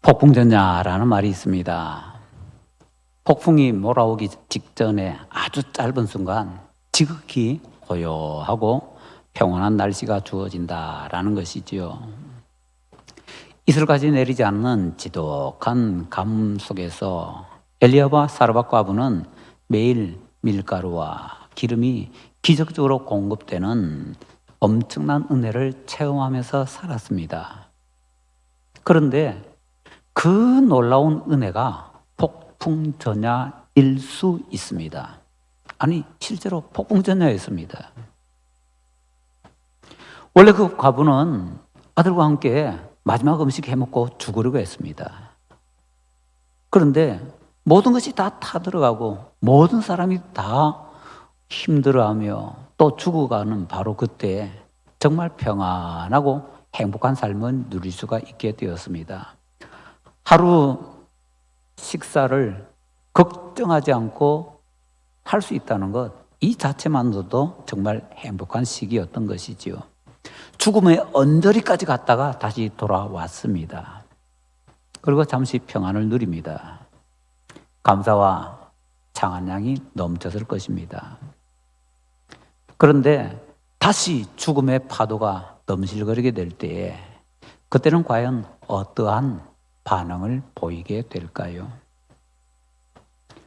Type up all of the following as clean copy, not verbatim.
폭풍전야라는 말이 있습니다. 폭풍이 몰아오기 직전에 아주 짧은 순간 지극히 고요하고 평온한 날씨가 주어진다라는 것이지요. 이슬까지 내리지 않는 지독한 가뭄 속에서 엘리야와 사르밧 과부는 매일 밀가루와 기름이 기적적으로 공급되는 엄청난 은혜를 체험하면서 살았습니다. 그런데 그 놀라운 은혜가 폭풍전야일 수 있습니다. 아니, 실제로 폭풍전야였습니다. 원래 그 과부는 아들과 함께 마지막 음식 해먹고 죽으려고 했습니다. 그런데 모든 것이 다 타들어가고 모든 사람이 다 힘들어하며 또 죽어가는 바로 그때 정말 평안하고 행복한 삶을 누릴 수가 있게 되었습니다. 하루 식사를 걱정하지 않고 할 수 있다는 것, 이 자체만으로도 정말 행복한 시기였던 것이지요. 죽음의 언저리까지 갔다가 다시 돌아왔습니다. 그리고 잠시 평안을 누립니다. 감사와 찬양이 넘쳤을 것입니다. 그런데 다시 죽음의 파도가 넘실거리게 될 때에 그때는 과연 어떠한 반응을 보이게 될까요?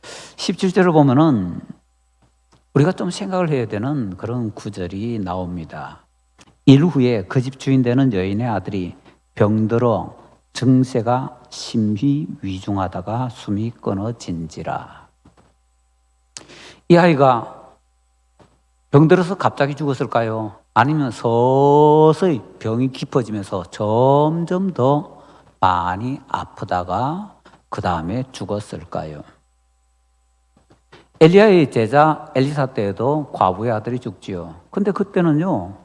17절을 보면은 우리가 좀 생각을 해야 되는 그런 구절이 나옵니다. 일 후에 그 집 주인 되는 여인의 아들이 병들어 증세가 심히 위중하다가 숨이 끊어진지라. 이 아이가 병들어서 갑자기 죽었을까요? 아니면 서서히 병이 깊어지면서 점점 더 많이 아프다가 그 다음에 죽었을까요? 엘리야의 제자 엘리사 때에도 과부의 아들이 죽지요. 근데 그때는요,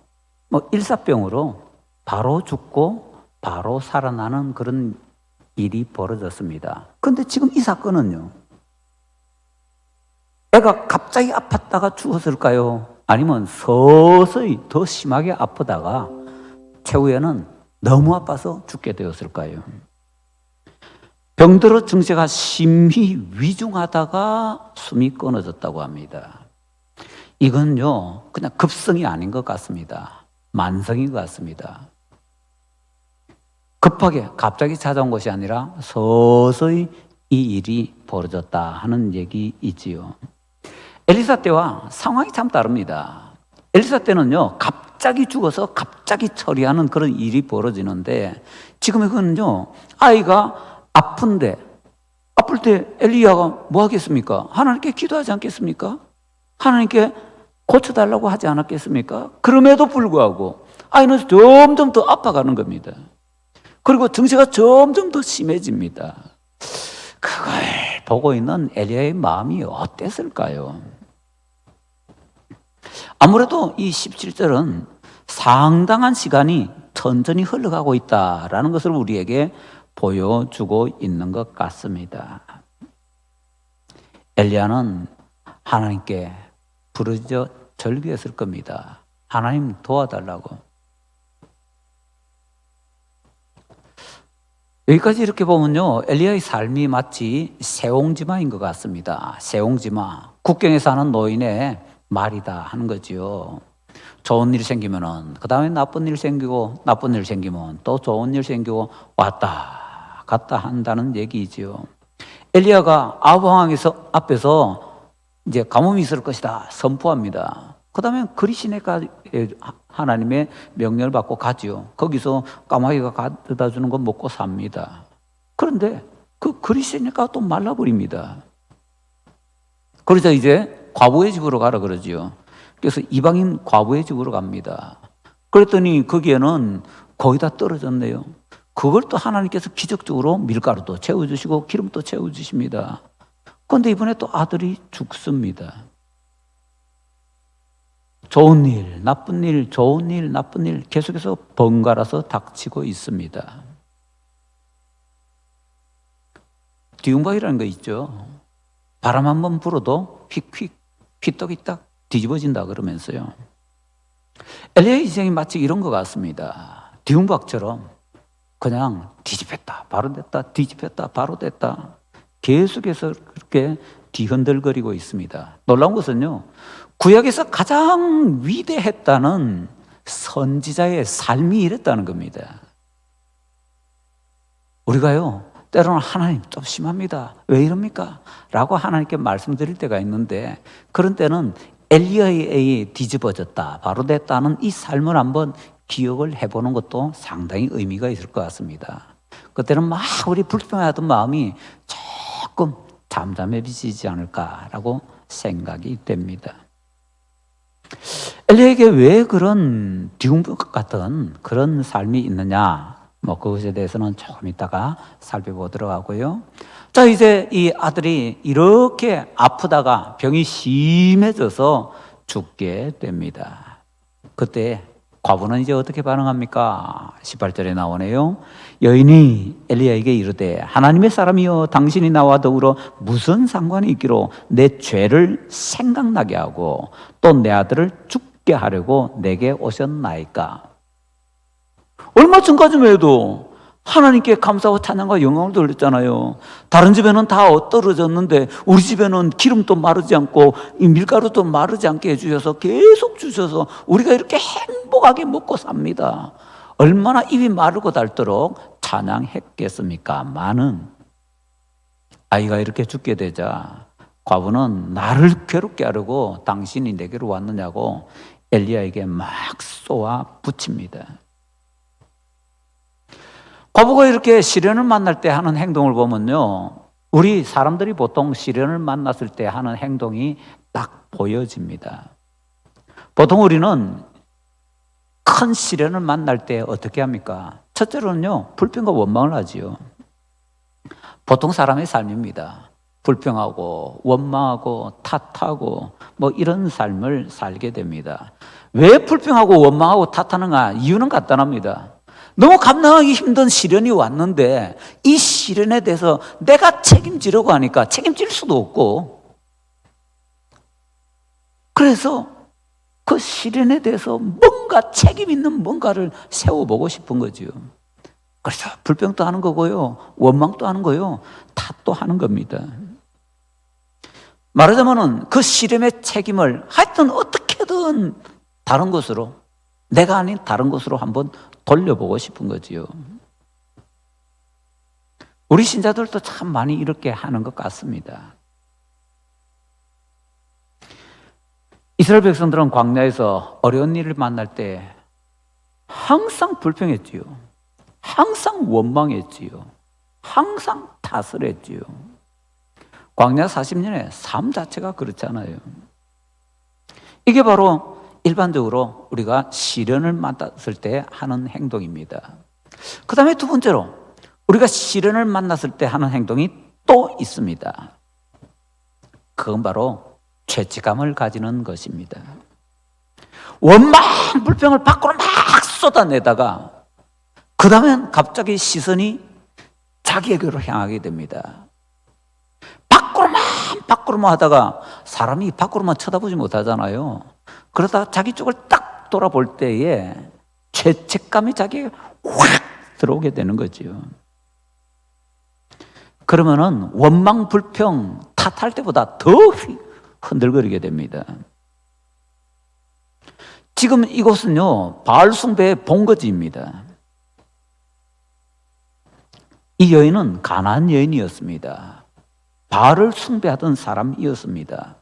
일사병으로 바로 죽고 바로 살아나는 그런 일이 벌어졌습니다. 근데 지금 이 사건은요, 애가 갑자기 아팠다가 죽었을까요? 아니면 서서히 더 심하게 아프다가 최후에는 너무 아파서 죽게 되었을까요? 병들어 증세가 심히 위중하다가 숨이 끊어졌다고 합니다. 이건요, 그냥 급성이 아닌 것 같습니다. 만성인 것 같습니다. 급하게 갑자기 찾아온 것이 아니라 서서히 이 일이 벌어졌다 하는 얘기이지요. 엘리사 때와 상황이 참 다릅니다. 엘리사 때는요, 갑자기 죽어서 갑자기 처리하는 그런 일이 벌어지는데, 지금의 그는요, 아이가 아픈데, 아플 때 엘리야가 뭐 하겠습니까? 하나님께 기도하지 않겠습니까? 하나님께 고쳐달라고 하지 않았겠습니까? 그럼에도 불구하고 아이는 점점 더 아파가는 겁니다. 그리고 증세가 점점 더 심해집니다. 그걸 보고 있는 엘리야의 마음이 어땠을까요? 아무래도 이 17절은 상당한 시간이 천천히 흘러가고 있다라는 것을 우리에게 보여주고 있는 것 같습니다. 엘리야는 하나님께 부르짖어 절규했을 겁니다. 하나님 도와달라고. 여기까지 이렇게 보면요, 엘리야의 삶이 마치 세옹지마인 것 같습니다. 세옹지마, 국경에 사는 노인의 말이다 하는 거지요. 좋은 일 생기면은 그 다음에 나쁜 일 생기고, 나쁜 일 생기면 또 좋은 일 생기고, 왔다 갔다 한다는 얘기이지요. 엘리야가 아합 왕에서 앞에서 이제 가뭄이 있을 것이다 선포합니다. 그 다음에 그리시네가 하나님의 명령을 받고 가지요. 거기서 까마귀가 가져다 주는 거 먹고 삽니다. 그런데 그 그리시네가 또 말라버립니다. 그래서 이제 과부의 집으로 가라 그러지요. 그래서 이방인 과부의 집으로 갑니다. 그랬더니 거기에는 거의 다 떨어졌네요. 그걸 또 하나님께서 기적적으로 밀가루도 채워주시고 기름도 채워주십니다. 그런데 이번에 또 아들이 죽습니다. 좋은 일, 나쁜 일, 좋은 일, 나쁜 일 계속해서 번갈아서 닥치고 있습니다. 뒤움박이라는 거 있죠. 바람 한번 불어도 휙휙 휘떡이 딱 뒤집어진다 그러면서요. 엘리야의 인생이 마치 이런 것 같습니다. 뒤움박처럼 그냥 뒤집혔다 바로 됐다, 뒤집혔다 바로 됐다, 계속해서 그렇게 뒤흔들거리고 있습니다. 놀라운 것은요, 구약에서 가장 위대했다는 선지자의 삶이 이랬다는 겁니다. 우리가요, 때로는 하나님 좀 심합니다, 왜 이럽니까? 라고 하나님께 말씀드릴 때가 있는데, 그런 때는 엘리야의 뒤집어졌다 바로 됐다는 이 삶을 한번 기억을 해보는 것도 상당히 의미가 있을 것 같습니다. 그때는 막 우리 불평하던 마음이 조금 잠잠해지지 않을까라고 생각이 됩니다. 엘리야에게 왜 그런 뒤움벽 같은 그런 삶이 있느냐, 그것에 대해서는 조금 이따가 살펴보도록 하고요. 자, 이제 이 아들이 이렇게 아프다가 병이 심해져서 죽게 됩니다. 그때 과부는 이제 어떻게 반응합니까? 18절에 나오네요. 여인이 엘리야에게 이르되 하나님의 사람이여, 당신이 나와 더불어 무슨 상관이 있기로 내 죄를 생각나게 하고 또 내 아들을 죽게 하려고 내게 오셨나이까? 얼마 전까지만 해도 하나님께 감사와 찬양과 영광을 돌렸잖아요. 다른 집에는 다 떨어졌는데 우리 집에는 기름도 마르지 않고 이 밀가루도 마르지 않게 해주셔서 계속 주셔서 우리가 이렇게 행복하게 먹고 삽니다. 얼마나 입이 마르고 닳도록 찬양했겠습니까? 많은 아이가 이렇게 죽게 되자 과부는 나를 괴롭게 하려고 당신이 내게로 왔느냐고 엘리야에게 막 쏘아 붙입니다. 과부가 이렇게 시련을 만날 때 하는 행동을 보면요, 우리 사람들이 보통 시련을 만났을 때 하는 행동이 딱 보여집니다. 보통 우리는 큰 시련을 만날 때 어떻게 합니까? 첫째로는요, 불평과 원망을 하지요. 보통 사람의 삶입니다. 불평하고 원망하고 탓하고 이런 삶을 살게 됩니다. 왜 불평하고 원망하고 탓하는가? 이유는 간단합니다. 너무 감당하기 힘든 시련이 왔는데 이 시련에 대해서 내가 책임지려고 하니까 책임질 수도 없고, 그래서 그 시련에 대해서 뭔가 책임 있는 뭔가를 세워보고 싶은 거죠. 그래서 불평도 하는 거고요, 원망도 하는 거요, 탓도 하는 겁니다. 말하자면 그 시련의 책임을 하여튼 어떻게든 다른 곳으로, 내가 아닌 다른 곳으로 한번 돌려보고 싶은 거지요. 우리 신자들도 참 많이 이렇게 하는 것 같습니다. 이스라엘 백성들은 광야에서 어려운 일을 만날 때 항상 불평했지요. 항상 원망했지요. 항상 탓을 했지요. 광야 40년의 삶 자체가 그렇잖아요. 이게 바로 일반적으로 우리가 시련을 만났을 때 하는 행동입니다. 그 다음에 두 번째로 우리가 시련을 만났을 때 하는 행동이 또 있습니다. 그건 바로 죄책감을 가지는 것입니다. 원망, 불평을 밖으로 막 쏟아내다가 그 다음엔 갑자기 시선이 자기에게로 향하게 됩니다. 밖으로만 하다가 사람이 밖으로만 쳐다보지 못하잖아요. 그러다가 자기 쪽을 딱 돌아볼 때에 죄책감이 자기에게 확 들어오게 되는 거죠. 그러면은 원망, 불평, 탓할 때보다 더 흔들거리게 됩니다. 지금 이곳은요, 바알 숭배의 본거지입니다. 이 여인은 가나안 여인이었습니다. 바알을 숭배하던 사람이었습니다.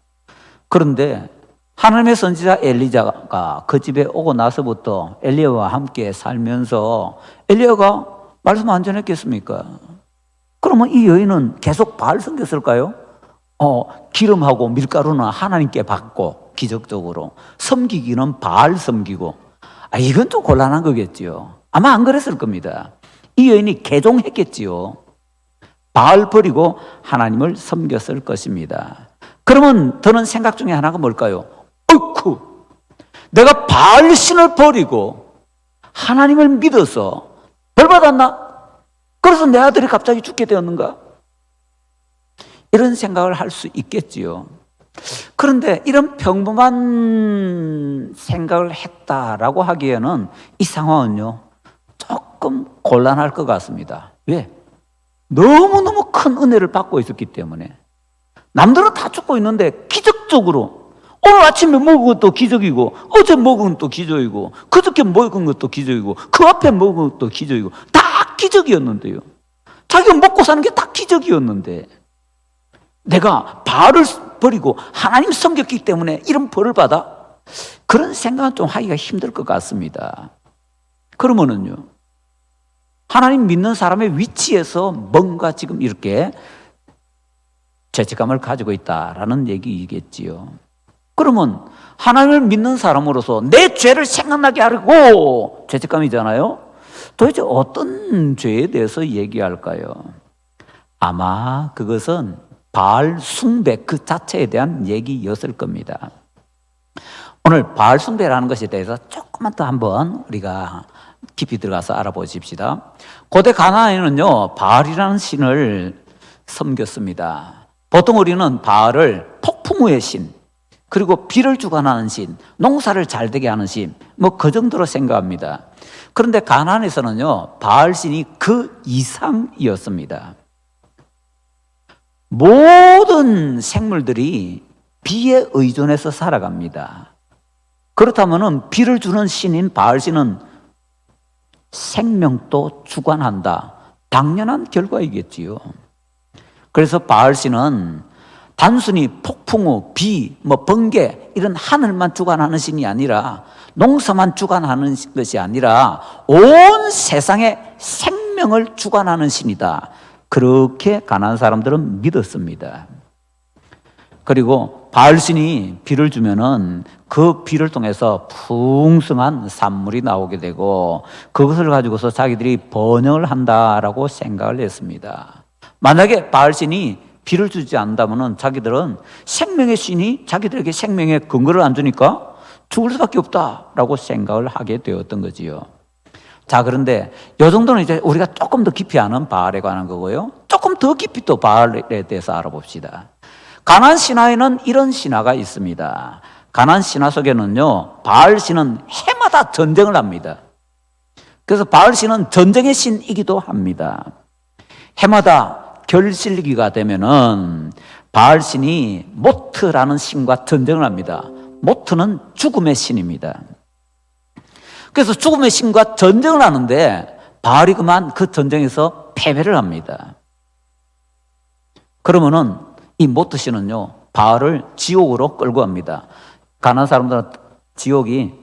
그런데 하나님의 선지자 엘리야가 그 집에 오고 나서부터 엘리야와 함께 살면서 엘리야가 말씀 안 전했겠습니까? 그러면 이 여인은 계속 바알 섬겼을까요? 기름하고 밀가루는 하나님께 받고 기적적으로 섬기기는 바알 섬기고, 이건 좀 곤란한 거겠지요. 아마 안 그랬을 겁니다. 이 여인이 개종했겠지요. 바알 버리고 하나님을 섬겼을 것입니다. 그러면 드는 생각 중에 하나가 뭘까요? 어이쿠, 내가 바알 신을 버리고 하나님을 믿어서 벌 받았나? 그래서 내 아들이 갑자기 죽게 되었는가? 이런 생각을 할 수 있겠지요. 그런데 이런 평범한 생각을 했다라고 하기에는 이 상황은요, 조금 조금 곤란할 것 같습니다. 왜? 너무너무 큰 은혜를 받고 있었기 때문에. 남들은 다 죽고 있는데 기적적으로 오늘 아침에 먹은 것도 기적이고, 어제 먹은 것도 기적이고, 그저께 먹은 것도 기적이고, 그 앞에 먹은 것도 기적이고, 다 기적이었는데요. 자기가 먹고 사는 게 다 기적이었는데, 내가 바알을 버리고 하나님 섬겼기 때문에 이런 벌을 받아? 그런 생각은 좀 하기가 힘들 것 같습니다. 그러면은요, 하나님 믿는 사람의 위치에서 뭔가 지금 이렇게 죄책감을 가지고 있다라는 얘기이겠지요. 그러면 하나님을 믿는 사람으로서 내 죄를 생각나게 하고 죄책감이잖아요. 도대체 어떤 죄에 대해서 얘기할까요? 아마 그것은 바알 숭배 그 자체에 대한 얘기였을 겁니다. 오늘 바알 숭배라는 것에 대해서 조금만 더 한번 우리가 깊이 들어가서 알아보십시다. 고대 가나안에는요, 바알이라는 신을 섬겼습니다. 보통 우리는 바알을 폭풍우의 신, 그리고 비를 주관하는 신, 농사를 잘 되게 하는 신, 뭐 그 정도로 생각합니다. 그런데 가나안에서는요, 바알 신이 그 이상이었습니다. 모든 생물들이 비에 의존해서 살아갑니다. 그렇다면 비를 주는 신인 바알 신은 생명도 주관한다. 당연한 결과이겠지요. 그래서 바알 신은 단순히 폭풍우, 비, 번개 이런 하늘만 주관하는 신이 아니라, 농사만 주관하는 것이 아니라 온 세상의 생명을 주관하는 신이다. 그렇게 가난한 사람들은 믿었습니다. 그리고 바알신이 비를 주면은 그 비를 통해서 풍성한 산물이 나오게 되고, 그것을 가지고서 자기들이 번영을 한다라고 생각을 했습니다. 만약에 바알신이 비를 주지 않는다면은 자기들은 생명의 신이 자기들에게 생명의 근거를 안 주니까 죽을 수밖에 없다라고 생각을 하게 되었던 거지요. 자, 그런데 이 정도는 이제 우리가 조금 더 깊이 아는 바알에 관한 거고요. 조금 더 깊이 또 바알에 대해서 알아봅시다. 가나안 신화에는 이런 신화가 있습니다. 가나안 신화 속에는요, 바알 신은 해마다 전쟁을 합니다. 그래서 바알 신은 전쟁의 신이기도 합니다. 해마다 결실기가 되면은 바알 신이 모트라는 신과 전쟁을 합니다. 모트는 죽음의 신입니다. 그래서 죽음의 신과 전쟁을 하는데 바알이 그만 그 전쟁에서 패배를 합니다. 그러면은 이 모트 신은요, 바알을 지옥으로 끌고 갑니다. 가난한 사람들은 지옥이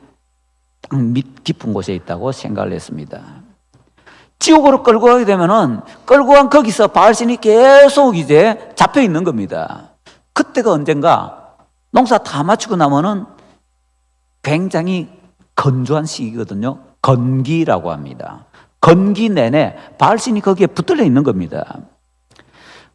밑 깊은 곳에 있다고 생각을 했습니다. 지옥으로 끌고 가게 되면은 끌고 간 거기서 바알신이 계속 이제 잡혀 있는 겁니다. 그때가 언젠가 농사 다 마치고 나면은 굉장히 건조한 시기거든요. 건기라고 합니다. 건기 내내 바알신이 거기에 붙들려 있는 겁니다.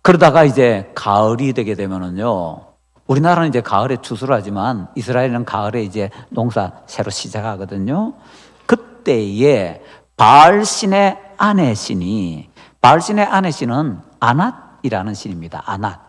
그러다가 이제 가을이 되게 되면은요, 우리나라는 이제 가을에 추수를 하지만 이스라엘은 가을에 이제 농사 새로 시작하거든요. 그때에 바알신의 아내 신이, 바알신의 아내 신은 아낫이라는 신입니다. 아낫.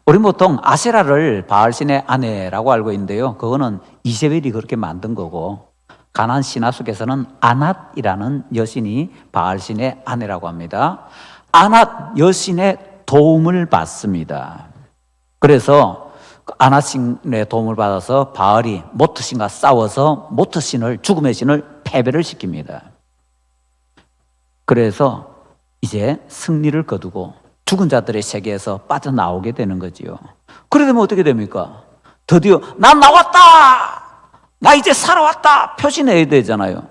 우리 보통 아세라를 바알신의 아내라고 알고 있는데요, 그거는 이세벨이 그렇게 만든 거고, 가나안 신화 속에서는 아낫이라는 여신이 바알신의 아내라고 합니다. 아낫 여신의 도움을 받습니다. 그래서 아낫 신의 도움을 받아서 바알이 모트 신과 싸워서 모트 신을, 죽음의 신을 패배를 시킵니다. 그래서 이제 승리를 거두고 죽은 자들의 세계에서 빠져나오게 되는 거지요. 그래 되면 어떻게 됩니까? 드디어 난 나왔다! 나 이제 살아왔다! 표시내야 되잖아요.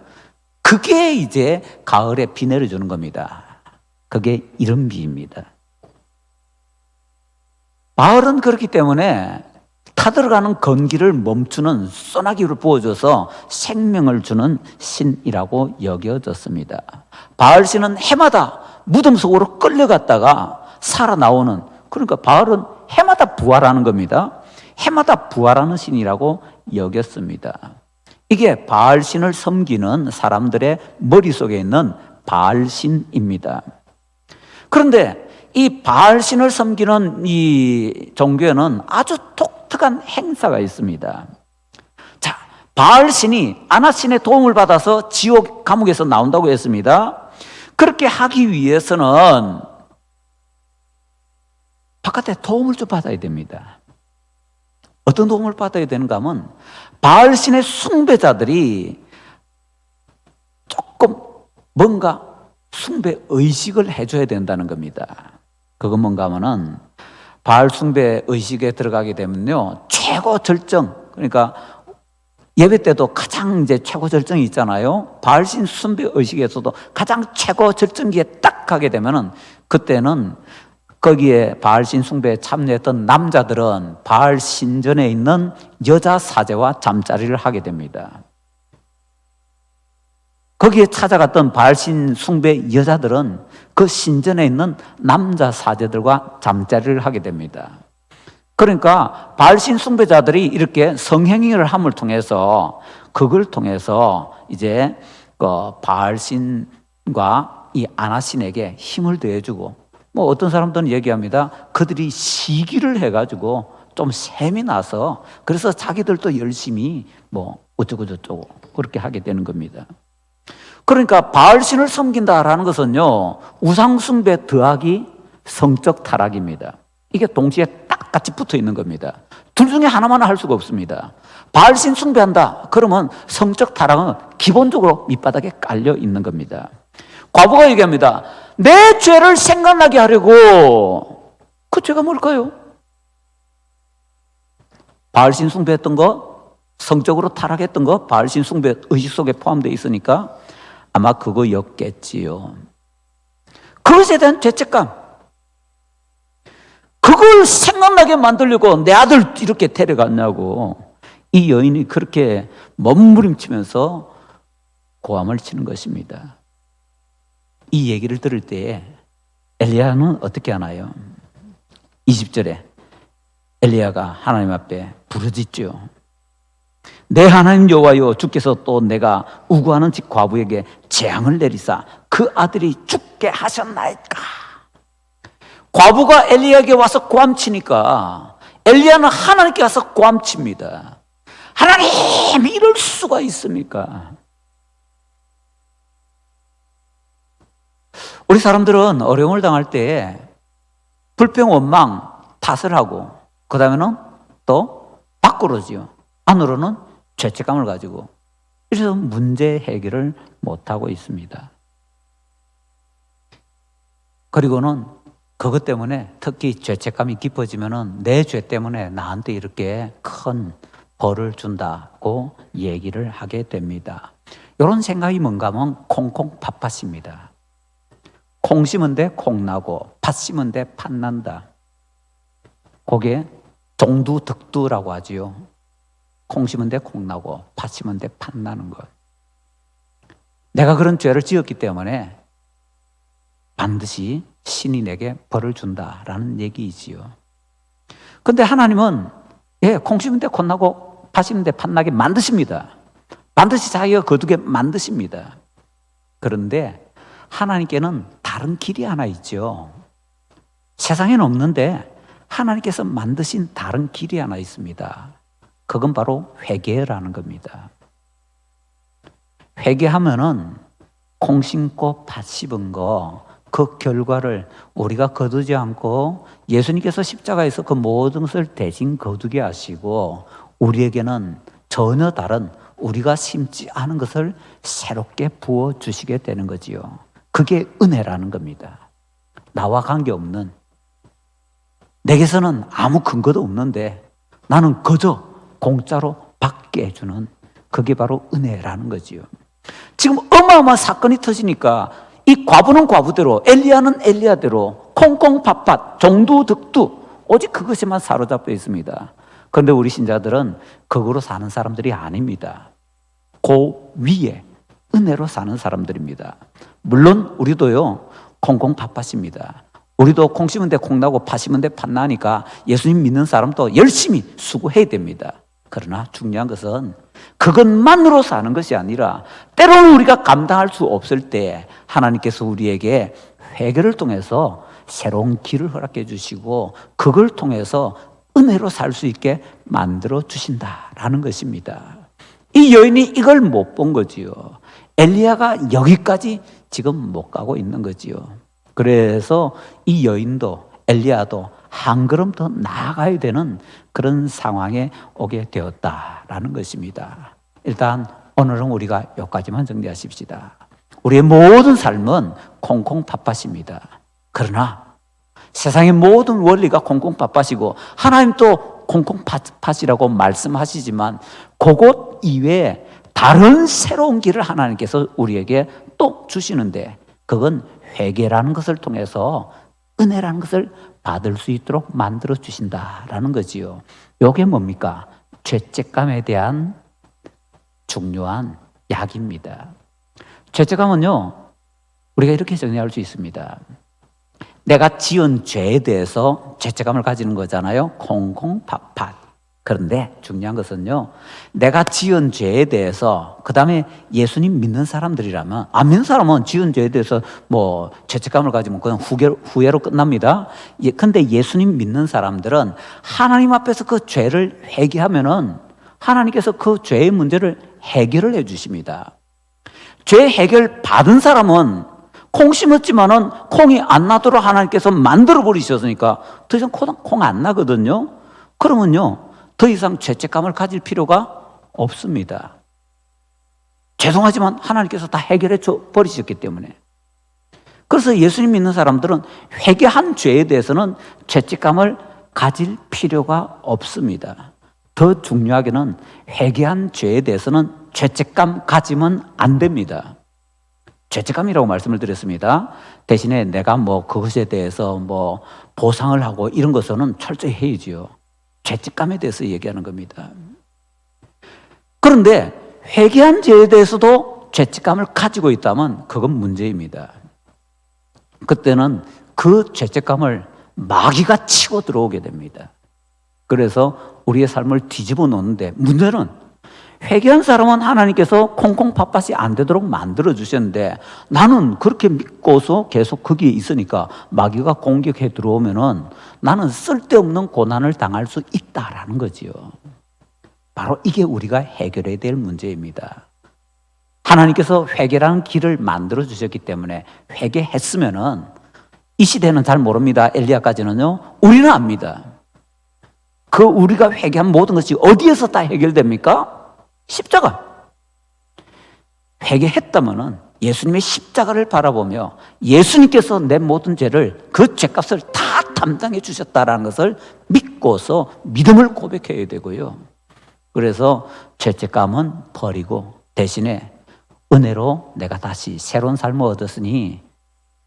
그게 이제 가을에 비 내려주는 겁니다. 그게 이런 비입니다. 바알은 그렇기 때문에 타들어가는 건기를 멈추는 소나기를 부어줘서 생명을 주는 신이라고 여겨졌습니다. 바알 신은 해마다 무덤 속으로 끌려갔다가 살아나오는, 그러니까 바알은 해마다 부활하는 겁니다. 해마다 부활하는 신이라고 여겼습니다. 이게 바알 신을 섬기는 사람들의 머릿속에 있는 바알 신입니다. 그런데 이 바알 신을 섬기는 이 종교에는 아주 독특한 행사가 있습니다. 자, 바알신이 아나신의 도움을 받아서 지옥 감옥에서 나온다고 했습니다. 그렇게 하기 위해서는 바깥에 도움을 좀 받아야 됩니다. 어떤 도움을 받아야 되는가 하면 바알신의 숭배자들이 조금 뭔가 숭배 의식을 해줘야 된다는 겁니다. 그건 뭔가 하면은 바알 숭배 의식에 들어가게 되면요, 최고 절정, 그러니까 예배 때도 가장 이제 최고 절정이 있잖아요. 바알신 숭배 의식에서도 가장 최고 절정기에 딱 가게 되면은 그때는 거기에 바알신 숭배에 참여했던 남자들은 바알 신전에 있는 여자 사제와 잠자리를 하게 됩니다. 거기에 찾아갔던 바알신 숭배 여자들은 그 신전에 있는 남자 사제들과 잠자리를 하게 됩니다. 그러니까 바알신 숭배자들이 이렇게 성행위를 함을 통해서 그걸 통해서 이제 그 바알신과 이 아나신에게 힘을 더해주고, 뭐 어떤 사람들은 얘기합니다. 그들이 시기를 해가지고 좀 셈이 나서 그래서 자기들도 열심히 뭐 어쩌고저쩌고 그렇게 하게 되는 겁니다. 그러니까 바알신을 섬긴다라는 것은요, 우상숭배 더하기 성적 타락입니다. 이게 동시에 딱 같이 붙어 있는 겁니다. 둘 중에 하나만 할 수가 없습니다. 바알신 숭배한다 그러면 성적 타락은 기본적으로 밑바닥에 깔려 있는 겁니다. 과부가 얘기합니다. 내 죄를 생각나게 하려고. 그 죄가 뭘까요? 바알신 숭배했던 거, 성적으로 타락했던 거, 바알신 숭배 의식 속에 포함되어 있으니까 아마 그거였겠지요. 그것에 대한 죄책감, 그걸 생각나게 만들려고 내 아들 이렇게 데려갔냐고 이 여인이 그렇게 몸부림치면서 고함을 치는 것입니다. 이 얘기를 들을 때 엘리야는 어떻게 하나요? 20절에 엘리야가 하나님 앞에 부르짖죠. 내 하나님 여호와여, 주께서 또 내가 우구하는 집 과부에게 재앙을 내리사 그 아들이 죽게 하셨나이까. 과부가 엘리야에게 와서 고함치니까 엘리야는 하나님께 와서 고함칩니다. 하나님, 이럴 수가 있습니까? 우리 사람들은 어려움을 당할 때 불평, 원망, 탓을 하고 그 다음에는 또 밖으로지요. 안으로는 죄책감을 가지고, 그래서 문제 해결을 못하고 있습니다. 그리고는 그것 때문에 특히 죄책감이 깊어지면은 내 죄 때문에 나한테 이렇게 큰 벌을 준다고 얘기를 하게 됩니다. 이런 생각이 뭔가 하면 콩콩 팥팥입니다. 콩 심은 데 콩 나고 팥 심은 데 팥 난다. 그게 종두득두라고 하지요. 콩 심은 데 콩 나고 팥 심은 데 팥 나는 것. 내가 그런 죄를 지었기 때문에 반드시 신이 내게 벌을 준다라는 얘기이지요. 그런데 하나님은 콩 심은 데 콩 나고 팥 심은 데 팥 나게 만드십니다. 반드시 자기가 거두게 만드십니다. 그런데 하나님께는 다른 길이 하나 있죠. 세상에는 없는데 하나님께서 만드신 다른 길이 하나 있습니다. 그건 바로 회개라는 겁니다. 회개하면은 콩 심고 팥 씹은 거, 그 결과를 우리가 거두지 않고 예수님께서 십자가에서 그 모든 것을 대신 거두게 하시고 우리에게는 전혀 다른 우리가 심지 않은 것을 새롭게 부어주시게 되는 거지요. 그게 은혜라는 겁니다. 나와 관계없는, 내게서는 아무 근거도 없는데 나는 그저 공짜로 받게 해주는, 그게 바로 은혜라는 거지요. 지금 어마어마한 사건이 터지니까 이 과부는 과부대로, 엘리야는 엘리야대로 콩콩 팥팥 종두득두 오직 그것에만 사로잡혀 있습니다. 그런데 우리 신자들은 그거로 사는 사람들이 아닙니다. 그 위에 은혜로 사는 사람들입니다. 물론 우리도요 콩콩 팥팥입니다. 우리도 콩 심은 데 콩 나고 팥 심은 데 팥 나니까 예수님 믿는 사람도 열심히 수고해야 됩니다. 그러나 중요한 것은 그것만으로 사는 것이 아니라 때로는 우리가 감당할 수 없을 때 하나님께서 우리에게 회개를 통해서 새로운 길을 허락해 주시고 그걸 통해서 은혜로 살 수 있게 만들어 주신다라는 것입니다. 이 여인이 이걸 못 본 거지요. 엘리야가 여기까지 지금 못 가고 있는 거지요. 그래서 이 여인도 엘리야도 한 걸음 더 나아가야 되는 그런 상황에 오게 되었다라는 것입니다. 일단 오늘은 우리가 여기까지만 정리하십시다. 우리의 모든 삶은 콩콩팥팥입니다. 그러나 세상의 모든 원리가 콩콩팥팥이고 하나님도 콩콩팥팥이라고 말씀하시지만 그것 이외에 다른 새로운 길을 하나님께서 우리에게 또 주시는데 그건 회개라는 것을 통해서 은혜라는 것을 받을 수 있도록 만들어 주신다라는 거지요. 이게 뭡니까? 죄책감에 대한 중요한 약입니다. 죄책감은요, 우리가 이렇게 정리할 수 있습니다. 내가 지은 죄에 대해서 죄책감을 가지는 거잖아요. 콩콩팥팥. 그런데 중요한 것은요, 내가 지은 죄에 대해서, 그 다음에 예수님 믿는 사람들이라면, 안 믿는 사람은 지은 죄에 대해서 뭐 죄책감을 가지면 그냥 후회로 끝납니다. 근데 예수님 믿는 사람들은 하나님 앞에서 그 죄를 회개하면은 하나님께서 그 죄의 문제를 해결을 해 주십니다. 죄 해결 받은 사람은 콩 심었지만은 콩이 안 나도록 하나님께서 만들어 버리셨으니까 더 이상 콩 안 나거든요. 그러면요, 더 이상 죄책감을 가질 필요가 없습니다. 죄송하지만 하나님께서 다 해결해 줘 버리셨기 때문에. 그래서 예수님 믿는 사람들은 회개한 죄에 대해서는 죄책감을 가질 필요가 없습니다. 더 중요하게는 회개한 죄에 대해서는 죄책감 가지면 안 됩니다. 죄책감이라고 말씀을 드렸습니다. 대신에 내가 뭐 그것에 대해서 뭐 보상을 하고 이런 것은 철저히 해야지요. 죄책감에 대해서 얘기하는 겁니다. 그런데 회개한 죄에 대해서도 죄책감을 가지고 있다면 그건 문제입니다. 그때는 그 죄책감을 마귀가 치고 들어오게 됩니다. 그래서 우리의 삶을 뒤집어 놓는데, 문제는 회개한 사람은 하나님께서 콩콩팥팥이 안 되도록 만들어 주셨는데 나는 그렇게 믿고서 계속 거기에 있으니까 마귀가 공격해 들어오면은 나는 쓸데없는 고난을 당할 수 있다라는 거지요. 바로 이게 우리가 해결해야 될 문제입니다. 하나님께서 회개라는 길을 만들어 주셨기 때문에 회개했으면은, 이 시대는 잘 모릅니다. 엘리야까지는요. 우리는 압니다. 그 우리가 회개한 모든 것이 어디에서 다 해결됩니까? 십자가. 회개했다면은 예수님의 십자가를 바라보며 예수님께서 내 모든 죄를, 그 죄값을 다 담당해 주셨다라는 것을 믿고서 믿음을 고백해야 되고요. 그래서 죄책감은 버리고 대신에 은혜로 내가 다시 새로운 삶을 얻었으니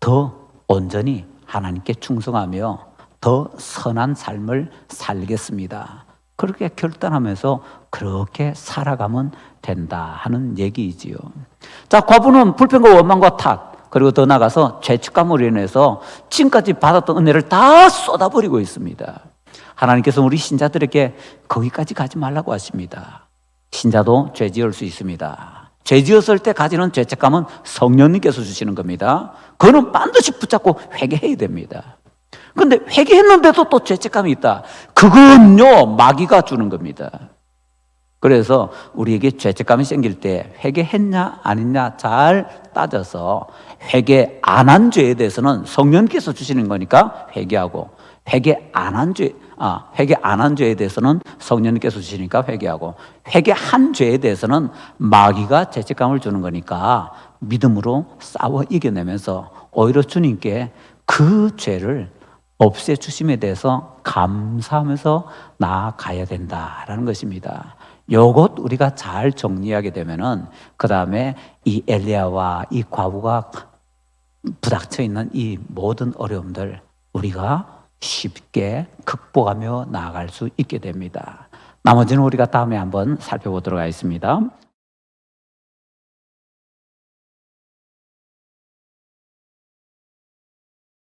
더 온전히 하나님께 충성하며 더 선한 삶을 살겠습니다. 그렇게 결단하면서 그렇게 살아가면 된다 하는 얘기이지요. 자, 과부는 불평과 원망과 탓, 그리고 더 나아가서 죄책감으로 인해서 지금까지 받았던 은혜를 다 쏟아버리고 있습니다. 하나님께서 우리 신자들에게 거기까지 가지 말라고 하십니다. 신자도 죄 지을 수 있습니다. 죄 지었을 때 가지는 죄책감은 성령님께서 주시는 겁니다. 그거는 반드시 붙잡고 회개해야 됩니다. 그런데 회개했는데도 또 죄책감이 있다. 그건요, 마귀가 주는 겁니다. 그래서 우리에게 죄책감이 생길 때 회개했냐 안 했냐 잘 따져서, 회개 안 한 죄에 대해서는 성령께서 주시는 거니까 회개하고, 회개 안 한 죄에 대해서는 성령님께서 주시니까 회개하고, 회개한 죄에 대해서는 마귀가 죄책감을 주는 거니까 믿음으로 싸워 이겨내면서 오히려 주님께 그 죄를 없애주심에 대해서 감사하면서 나아가야 된다라는 것입니다. 요것 우리가 잘 정리하게 되면은 그 다음에 이 엘리야와 이 과부가 부닥쳐 있는 이 모든 어려움들 우리가 쉽게 극복하며 나아갈 수 있게 됩니다. 나머지는 우리가 다음에 한번 살펴보도록 하겠습니다.